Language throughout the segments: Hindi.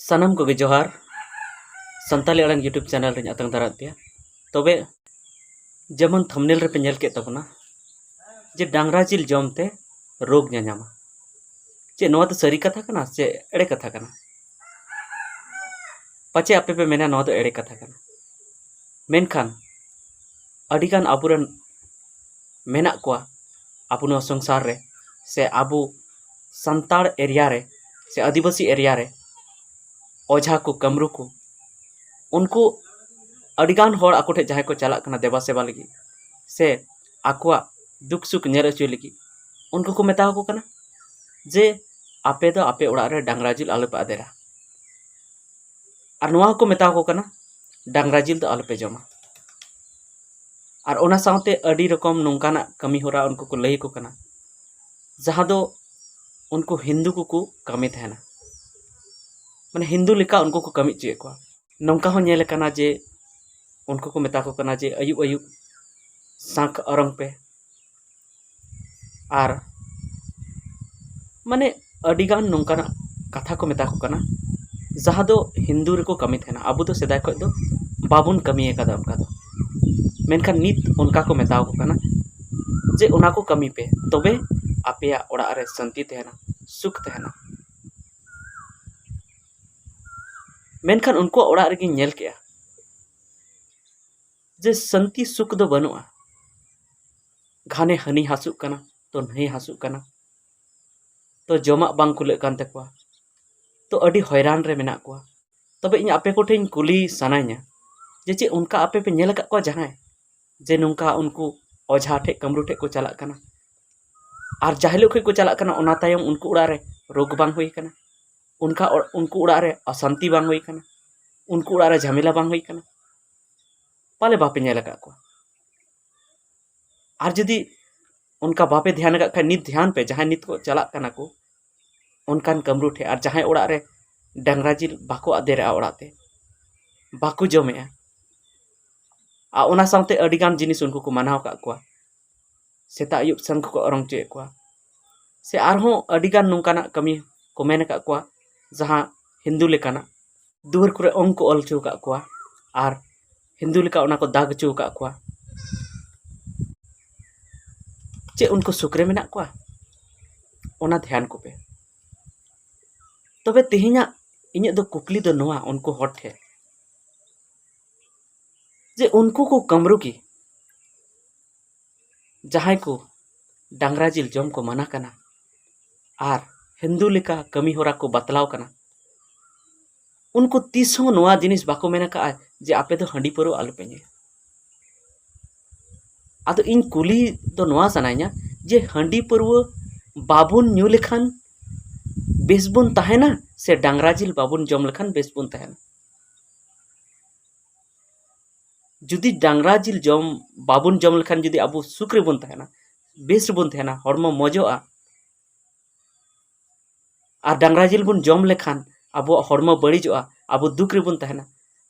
सानम को जोहार संताली आड़ान यूट्यूब चैनल रे आतंग दारा पे तबे जेमन थंबनेल रे पे नेल के तबना जे डांगरा जिल जमते रोग ᱧᱟᱧᱟᱢᱟ चे नोआ तो सरी कथा कना चे एड़े कथा कना पाचे आपे पे मेना नोआ तो एड़े कथा कना मेनखान अडिगान आबुरन मेना कोआ आपुनो संसार रे से आबु संताड़ एरिया रे से आदिवासी एरिया रे ओझा को कमरू को उनको अडिगान होड़ आको ठे जहां को चला कना देवा सेवा लगी से आकुआ दुख सुख नेर अचु लगी उनको को मेता को कना जे आपे दो आपे उड़ा रे डांगरा जिल आलो पे आदेरा और नोआ को मेता को कना डांगरा जिल दो आलो पे जमा और ओना साउते अडी रकम नोंकाना कमी होरा उनको को लई को कना जहां दो उनको हिंदू को कमी थेना माने हिंदू लिका उनको को कमी चे को नौका हो नेल कना जे उनको को मेता को कना जे अयुब अयुब सांख अरंग पे और माने अडिगान नौका कथा को मेता को कना जहां दो हिंदू रे को कमी थेना अबु तो सेदाय खो दो बाबुन कमी एकादा उनका दो मेनखान नित उनका को मेता को कना जे उना को कमी पे तबे आपेया ओड़ा रे शांति तहना सुख तहना मेनखान उनको ओड़ा रे नेल के जे शांति सुख दो बनुआ घाने हनी हासु कना तो नहीं हासु कना तो जमा बांग कुले कान तकवा तो अडी हैरान रे मेना को तबे इन आपे को ठेन कुली सनाइया जे चे उनका आपे पे नेल का को जहां जे नुंका उनको ओझा ठे कमरू ठे को चला कना और जाहिलो को चला कना ओना तायम उनको उड़ा रे रोग बांग हुई कना उनका उनको उड़ा रे अशांति बांग हुई कना उनको उड़ा रे झमेला बांग हुई कना पाले बापे नेल का को और जदी उनका बापे ध्यान का नित ध्यान पे जहां नित को चला कना को उनकान कमरू ठे और जहां उड़ा रे डांगरा जिल बाको आदेरा उड़ाते बाको जमे आ ओना साउते अडिगान जिनिस उनको को मनाव का को सेता अयुब संख को अरंग चे को से आरहो अडिगान नोंकाना कमी को मेन का को जहां हिंदू लेकाना दुवर कुरे अंक को ऑल चो का को और हिंदू लेका ओना को दाग चो का को चे उनको सुक्रे मेना को ओना ध्यान को पे तबे तिहिना इने दो कुकली दो नोआ उनको हटे जे उनको को कमरू की जहां को डांगरा जिल जम को मना कना और हिंदू लेका कमी होरा को बतलाव कना उनको तीसों नोआ जिनिस बाको मेना का जे आपे दो हंडी परो आलो पेने आदो इन कुली दो नोआ सनाइया जे हंडी परवो बाबुन न्यू लेखान बेसबुन तहेना से डांगरा जिल बाबुन जम लेखान बेसबुन तहेना जुदी डांगरा जिल जम बाबुन जम लेखान जुदी अबु सुख रे बुन तहेना बेस बुन तहेना हरमो मजोआ और डांगरा जिल बुन जम लेखान अबो हरमो बड़ीजोआ अबो दुख रे बुन तहेना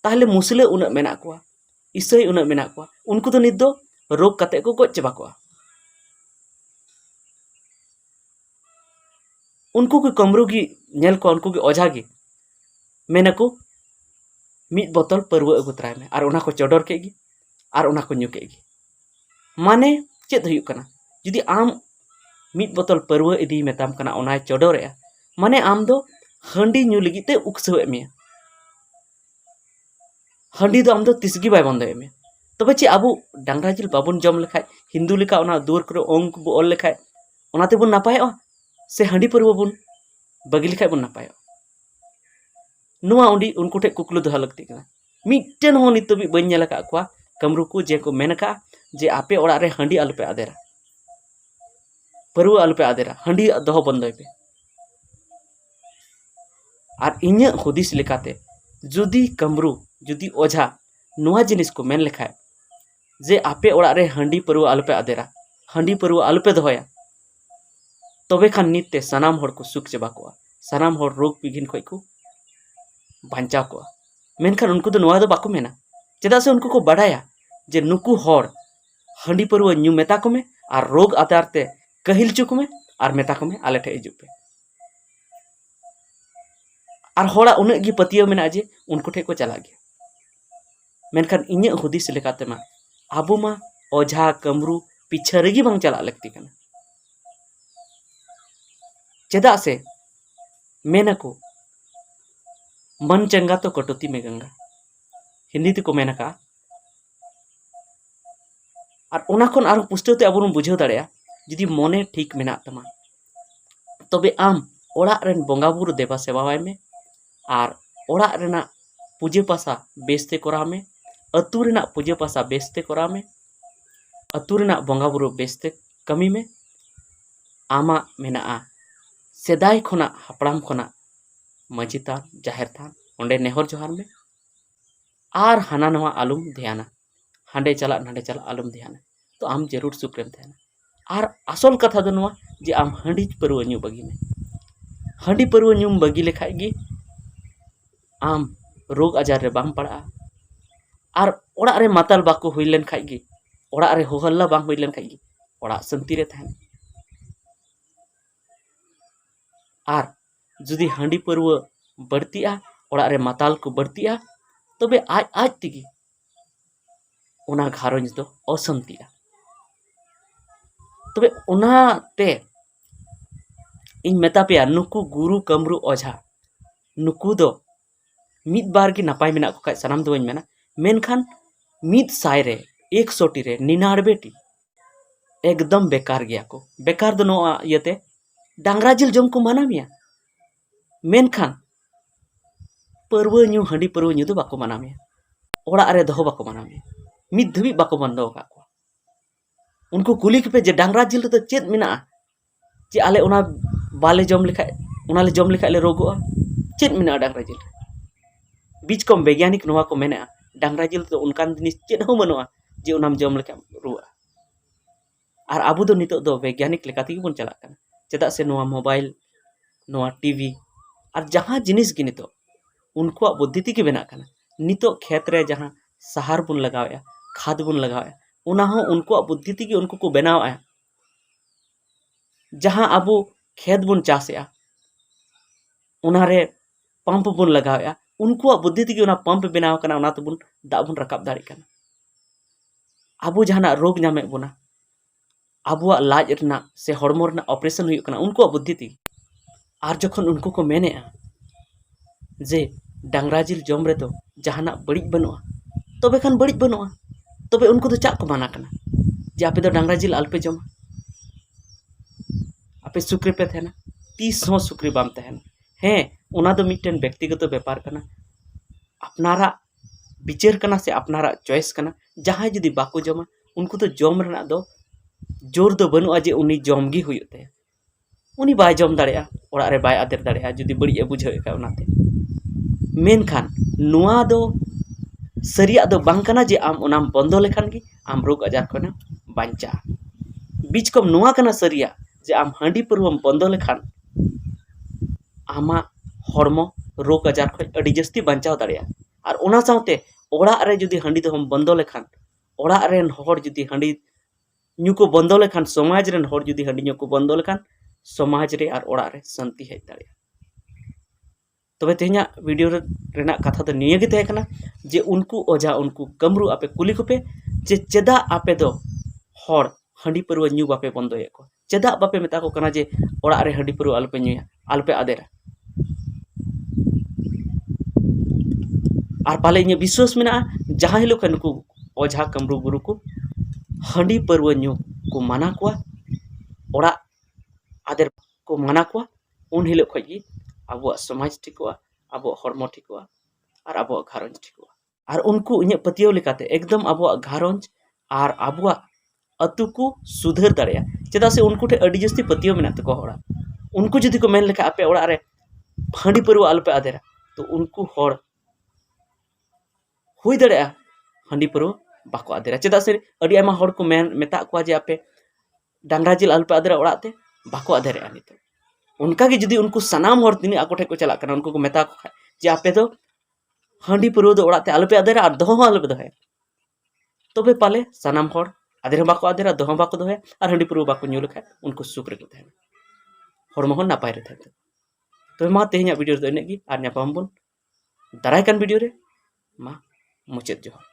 ताहले मुसले उना मेना को इसई उना मेना को उनको तो नित दो रोग कते को गज चबा को उनको को कमरू की नेल को उनको की ओझा की मेना को मिट बोतल परवा अगु तराय में और उना को चोडर केगी और उना को न्यू केगी माने चेत हुयु कना जुदी आम मिट बोतल परवा इदी मेताम कना ओना चोडर माने आम दो हंडी न्यू लगी ते उकसवे में हंडी दो आम दो तिसगी बाय बंदे में तबे चे आबू डांगरा जिल बाबुन जम लेखाय हिंदू लेका ओना दुवर करे अंक बो ऑल लेखाय ओनाते बुन नापाय से हंडी परवा बुन बगी लेखाय बुन नापाय नुआ उंडी उनको ठे कुकलु दो लगती कना मिटन हो नित भी बन नेल का को कमरू को जे को मेन का जे आपे ओड़ा रे हंडी आलो पे आदेरा परवा आलो पे आदेरा हंडी दो बंदय पे और इन्य हुदिस लेकाते जुदी कमरू जुदी ओझा नुआ जिनिस को मेन लेखाय जे आपे ओड़ा रे हंडी परवा आलो पे आदेरा हंडी परवा आलो पे दोया तबे खान नित्ते सनाम होड़ को सुख चबा को सनाम होड़ रोग बिघिन खय को बांचा को मेनखान उनको तो नुआ दो बाको मेना चेदा से उनको को बड़ाया जे नुकु होड़ हंडी परवा न्यू मेता को में और रोग आधारते कहिल चुक में और मेता को में आले ठे हिजु पे और हड़ा उन्नत गी पतियो मेना जे उनको ठे को चला गया मेनखान इᱧ हुदिस लेकाते मा आबो मा ओझा कमरू पीछे रेगी बांग चला लगती कना चेदा से मेना को मन चंगा तो कटौती में गंगा हिंदी ते को मेना का और ओना खन आरो पुष्टते अब बुझाव दाड़ेया जुदी मने ठीक मेना तमा तबे आम ओड़ा रेन बोंगा बुरु देवा सेवावाय में और ओड़ा रेना पूजे पासा बेसते करा में अतु रेना पूजे पासा बेसते करा में अतु रेना बोंगा बुरु बेसते कमी में आमा मेना सेदाय खना हपड़ाम खना मजी थान जाहिर थान ओंडे नेहर जोहार में और हाना नवा आलुम ध्याना हांडे चला आलुम ध्याना तो आम जरूर सुखरेम ध्याना और आसल कथा दो नवा जे आम हंडी परवा न्यू बगी में हंडी परवा न्यू बगी लेखाय गी आम रोग आजार रे बांग पड़ा और ओड़ा रे माताल बाको हुई लेन खाय गी ओड़ा रे होहल्ला बांग हुई लेन खाय गी ओड़ा शांति रे थान और जुदी हंडी परवा बढ़तिया ओड़ा रे माताल को बढ़तिया तबे आज आज तिगी ओना घारंज दो अशांतिया तबे ओनाते इन मेता पे नुकु गुरु कमरू ओझा नुकु दो मिद बार की नपाय मेना को सनाम दो मेना मेनखान मिद साय रे 100 टी रे 99 टी एकदम बेकार गया को बेकार दो नो यते डांगरा जिल जम को माना मिया मेनखान परवा न्यू हंडी परवा न्यू दो बाको माना मिया ओड़ा रे दहो बाको माना मिया मिद धबी बाको बंदो का को उनको कुली के पे जे डांगरा जिल तो चेत मिना जे आले ओना बाले जम लेखाय ओना ले जम लेखाय ले रोगोआ चेत मिना डांगरा जिल बीच कम वैज्ञानिक नोवा को मेना डांगरा जिल तो उनकान जिनिस चेत हो मनोआ जे ओनाम जम लेखा रुआ और आबू दो नितो दो वैज्ञानिक लेकाते बन चला कना चेदा से नोवा मोबाइल नोवा टीवी और जहां जिनिस गी नितो उनको बुद्धि की बना कना नितो खेत रे जहां सहार बुन लगाया खाद बुन लगाया उना हो उनको बुद्धि की उनको को बनावा जहां आबू खेत बुन चासया उना रे पंप बुन लगाया उनको बुद्धि की उना पंप बनाव कना उना तो बुन दा बुन रकाब दाड़ी कना आबू जहां रोग नामे बुना आबुआ लाज रना से हड़मो रना ऑपरेशन हुई कना उनको बुद्धि ती और जखन उनको को मेने जे डांगरा जिल जम रे तो जहाना बड़ी बनुआ तबे खान बड़ी बनुआ तबे उनको तो चा को माना कना जे आपे तो डांगरा जिल अल्पे जमा आपे सुक्री पे थे ना 30 हो सुक्री बाम तहन हैं उना दो मिटन व्यक्तिगत व्यापार कना अपनारा विचार कना से अपनारा चॉइस कना जहां जदी बाको जमा उनको तो जम रना दो जोर दो बनुआ जे उनी जम गी हुयुते उनी बाय जम दाड़ेया ओड़ा रे बाय आदर दाड़ेया जदी बड़ी बुझाव का उनाते मेनखान नुआ दो सरिया दो बांग कना जे आम ओनाम बंदो लेखान गी आम रोग आजार खना बांचा बीच कम नुआ कना सरिया जे आम हांडी परवम बंदो लेखान आमा हड़मो रोग आजार खय अडी जस्ती बांचाव दाड़ेया और ओना सावते ओड़ा रे जदी हांडी दो हम बंदो लेखान ओड़ा रेन हर जदी हांडी न्यू को बंदो लेखान समाज रेन हर जदी हांडी न्यू को बंदो लेखान समाज रे और ओड़ा रे शांति हेज दाड़ेया तबे तेहना वीडियो रेना कथा तो निये गे तहे कना जे उनको ओझा उनको कमरू आपे कुली को पे जे चेदा आपे दो हर हांडी परवा न्यू बापे बंदोए को चेदा बापे मेता को कना जे ओड़ा रे हांडी परवा आलपे न्यूया आलपे आदेरा और पाले इन विश्वास में जहां हिलो उनको ओझा कमरू गुरु को हांडी परवा न्यू को माना को ओड़ा आदेर को माना को उन हिलो खई अब समाज ठिकवा अब हड़मो ठिकवा और अब घारंज ठिकवा और उनको इन पतियो लेकाते एकदम अब घारंज और अब अतु को सुधर दाड़ेया चेदा से उनको ठे अडी जस्ती पतियो मेना तको होड़ा उनको जदी को मेन लेखा आपे ओड़ा रे हांडी परवा आलपे आदेरा तो उनको हड़ हुई दाड़ेया हांडी परवा बाको आदेरा चेदा से अडी आमा हड़ को मेता को जे आपे डांगरा जिल आलपे आदेरा ओड़ाते बाको आदेरा नितो उनका के जदी उनको सनाम हर तिनी आको ठे को चला कना उनको को मेता को खाय जे आपे तो हांडी परवा दो ओड़ाते आलपे आदेरा और दहो आलपे दोहे तबे पाले सनाम हर आदेर बाको आदेरा दहो बाको दोहे और हांडी परवा बाको न्यू लेखाय उनको सुख रे तहन हड़मो हन नापाय रे तहन तो मा तेहैᱧाग वीडियो दो इनगे आर ᱧᱟᱯᱟᱢ ᱵᱚᱱ ᱫᱟᱨᱟᱭ ᱠᱟᱱ वीडियो रे मा मुचाद जोहार।